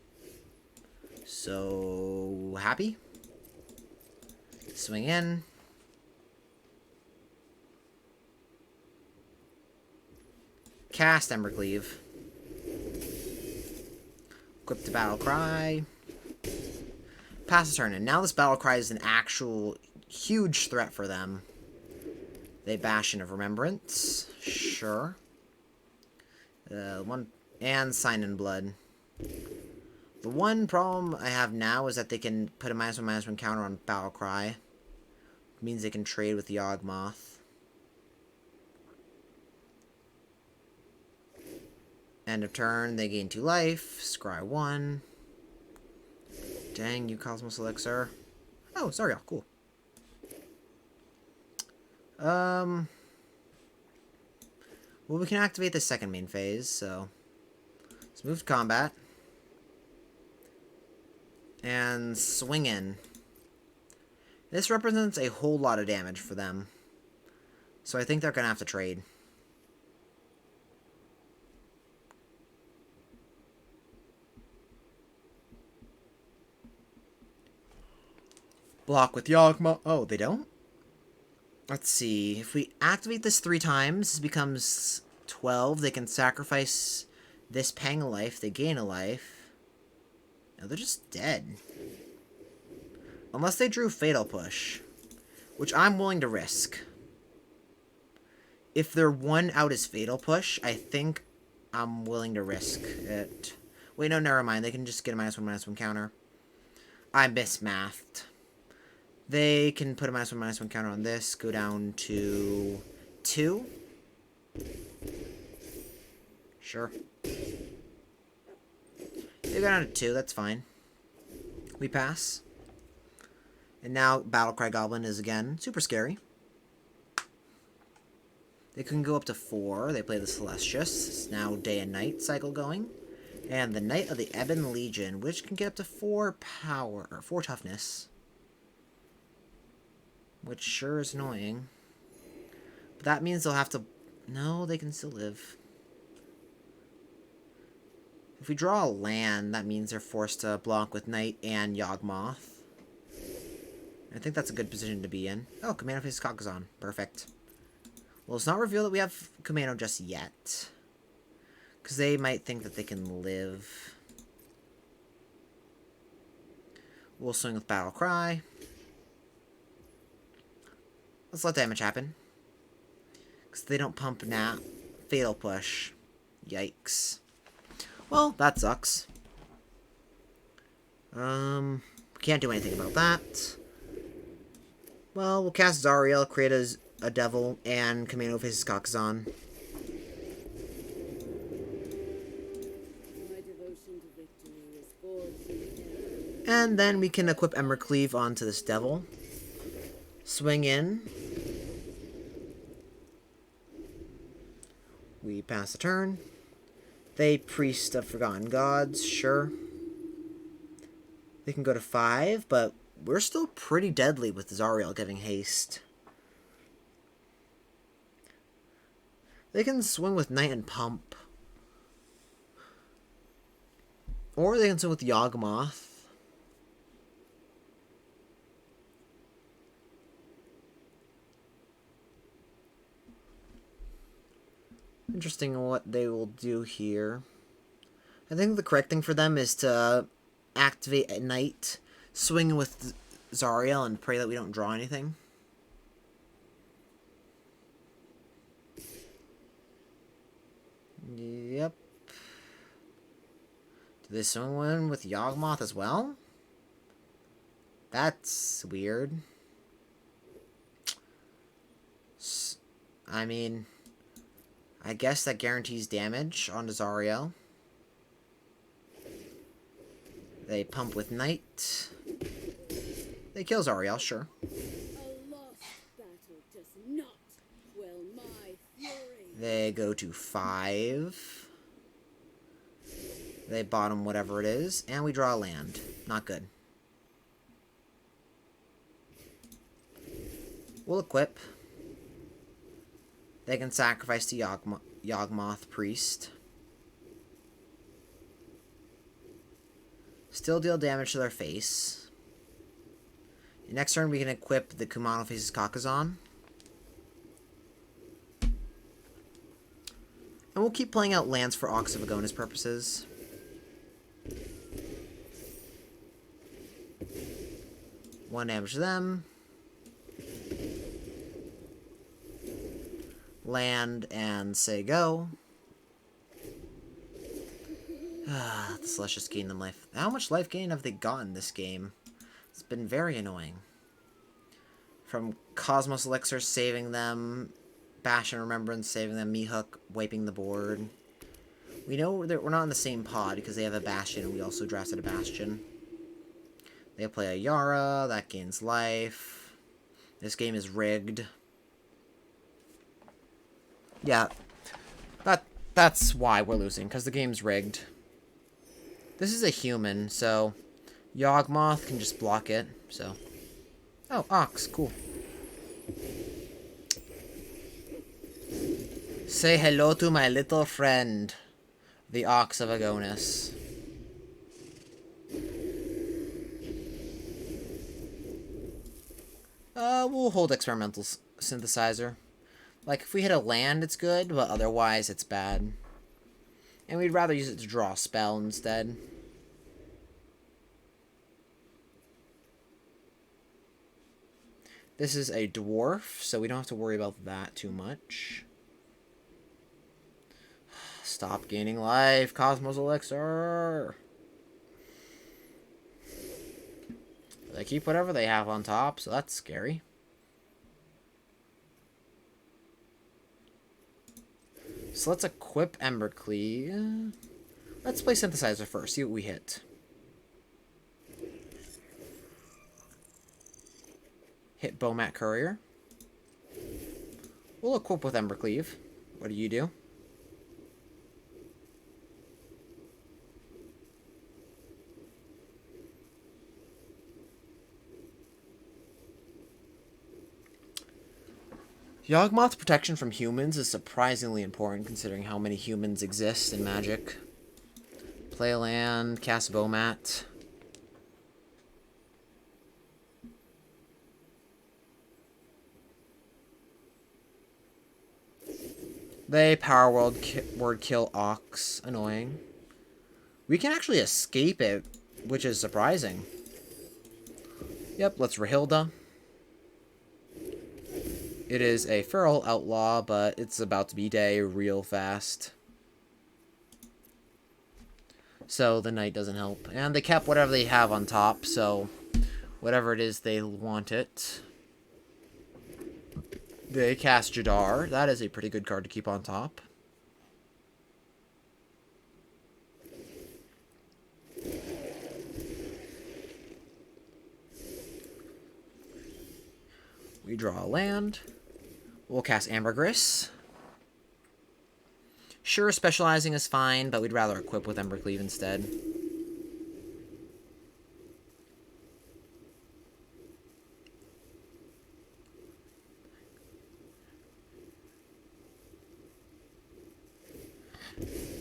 Speaker 1: So, happy? Swing in. Cast Embercleave. Equip the Battlecry. Pass the turn, and now this Battlecry is an actual huge threat for them. They Bastion of Remembrance. Sure. And Sign in Blood. The one problem I have now is that they can put a -1/-1 counter on Battlecry. It means they can trade with Yawgmoth. End of turn, they gain 2 life. Scry 1. Dang, you Cosmos Elixir. Oh, sorry, cool. Well, we can activate the second main phase, so... Let's move to combat. And swing in. This represents a whole lot of damage for them. So I think they're going to have to trade. Block with Yawgmoth. Oh, they don't? Let's see. If we activate this 3 times, this becomes 12. They can sacrifice this pang a life. They gain a life. No, they're just dead. Unless they drew Fatal Push, which I'm willing to risk. If their one out is Fatal Push, I think I'm willing to risk it. Wait, no, never mind. They can just get a -1/-1 counter. I mismathed. They can put a -1/-1 counter on this, go down to 2. Sure. They go down to 2, that's fine. We pass. And now Battlecry Goblin is again super scary. They can go up to 4. They play the Celestius. It's now day and night cycle going. And the Knight of the Ebon Legion, which can get up to 4 power, or 4 toughness. Which sure is annoying. But that means they'll have to... No, they can still live. If we draw a land, that means they're forced to block with Knight and Yawgmoth. I think that's a good position to be in. Oh, Commando faces Kakazan. Perfect. Well, it's not revealed that we have Commando just yet. Because they might think that they can live. We'll swing with Battlecry. Let's let damage happen. Because they don't pump now. Fatal Push. Yikes. Well, that sucks. Can't do anything about that. Well, we'll cast Zariel, create a a devil and Commando faces Kakazan. And then we can equip Embercleave onto this devil. Swing in. We pass the turn. They Priest of Forgotten Gods, sure. They can go to 5, but we're still pretty deadly with Zariel giving haste. They can swing with Knight and Pump. Or they can swing with Yawgmoth. Interesting what they will do here. I think the correct thing for them is to activate at night, swing with Zariel, and pray that we don't draw anything. Yep. Do they swing one with Yawgmoth as well? That's weird. I mean, I guess that guarantees damage on Zariel. They pump with Knight. They kill Zariel, sure. They go to 5. They bottom whatever it is, and we draw a land. Not good. We'll equip. They can sacrifice the Yawgmoth Priest. Still deal damage to their face. Next turn we can equip the Kumano faces Kakazan. And we'll keep playing out lands for Ox of Agona's purposes. One damage to them. Land and say go. The Celestials gain them life. How much life gain have they gotten this game? It's been very annoying. From Cosmos Elixir saving them, Bastion Remembrance saving them, Meathook wiping the board. We know that we're not in the same pod because they have a Bastion and we also drafted a Bastion. They play a Yara, that gains life. This game is rigged. Yeah, that's why we're losing, because the game's rigged. This is a human, so Yawgmoth can just block it, so. Oh, Ox, cool. Say hello to my little friend, the Ox of Agonas. We'll hold Experimental Synthesizer. Like, if we hit a land, it's good, but otherwise, it's bad. And we'd rather use it to draw a spell instead. This is a dwarf, so we don't have to worry about that too much. Stop gaining life, Cosmos Elixir! They keep whatever they have on top, so that's scary. So let's equip Embercleave. Let's play Synthesizer first, see what we hit. Hit Bomat Courier. We'll equip with Embercleave. What do you do? Yawgmoth's protection from humans is surprisingly important considering how many humans exist in Magic. Play a land, cast Bomat. They Power Word kill Ox. Annoying. We can actually escape it, which is surprising. Yep, let's Rahilda. It is a feral outlaw, but it's about to be day real fast. So the knight doesn't help. And they kept whatever they have on top, so whatever it is, they want it. They cast Jadar. That is a pretty good card to keep on top. We draw a land. We'll cast Ambergris. Sure, specializing is fine, but we'd rather equip with Embercleave instead.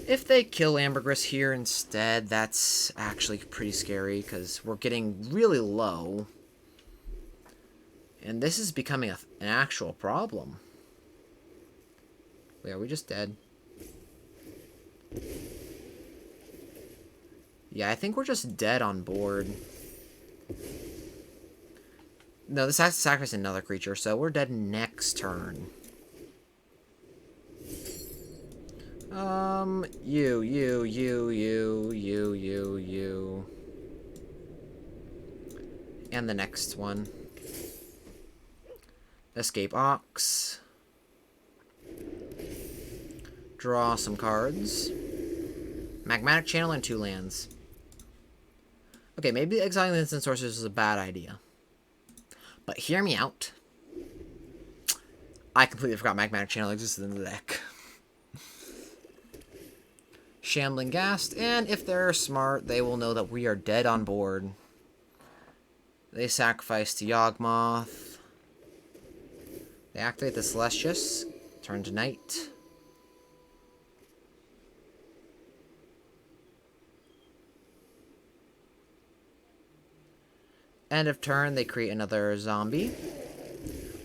Speaker 1: If they kill Ambergris here instead, that's actually pretty scary, because we're getting really low. And this is becoming an actual problem. Wait, are we just dead? Yeah, I think we're just dead on board. No, this has to sacrifice another creature, so we're dead next turn. You. And the next one. Escape Ox. Draw some cards. Magmatic Channel and 2 lands. Okay, maybe exiling the instant sorcerers is a bad idea. But hear me out. I completely forgot Magmatic Channel existed in the deck. Shambling Ghast, and if they're smart, they will know that we are dead on board. They sacrifice to Yawgmoth. They activate the Celestius. Turn to night. End of turn, they create another zombie.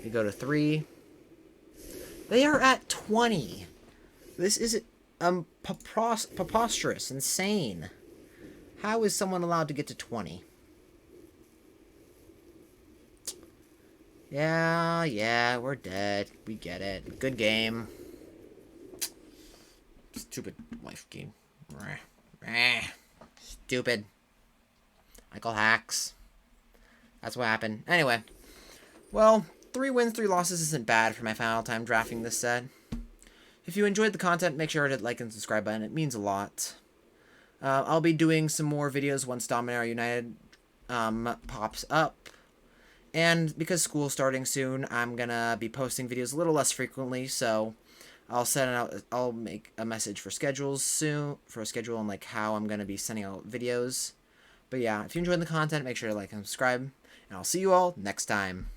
Speaker 1: We go to 3. They are at 20. This is preposterous, insane. How is someone allowed to get to 20? Yeah, we're dead. We get it. Good game. Stupid life game. Stupid. I call hacks. That's what happened. Anyway. Well, 3 wins, 3 losses isn't bad for my final time drafting this set. If you enjoyed the content, make sure to like and subscribe button. It means a lot. I'll be doing some more videos once Dominaria United pops up. And because school's starting soon, I'm going to be posting videos a little less frequently, so I'll make a message for schedules soon, for a schedule and like how I'm going to be sending out videos. But yeah, if you enjoyed the content, make sure to like and subscribe, and I'll see you all next time.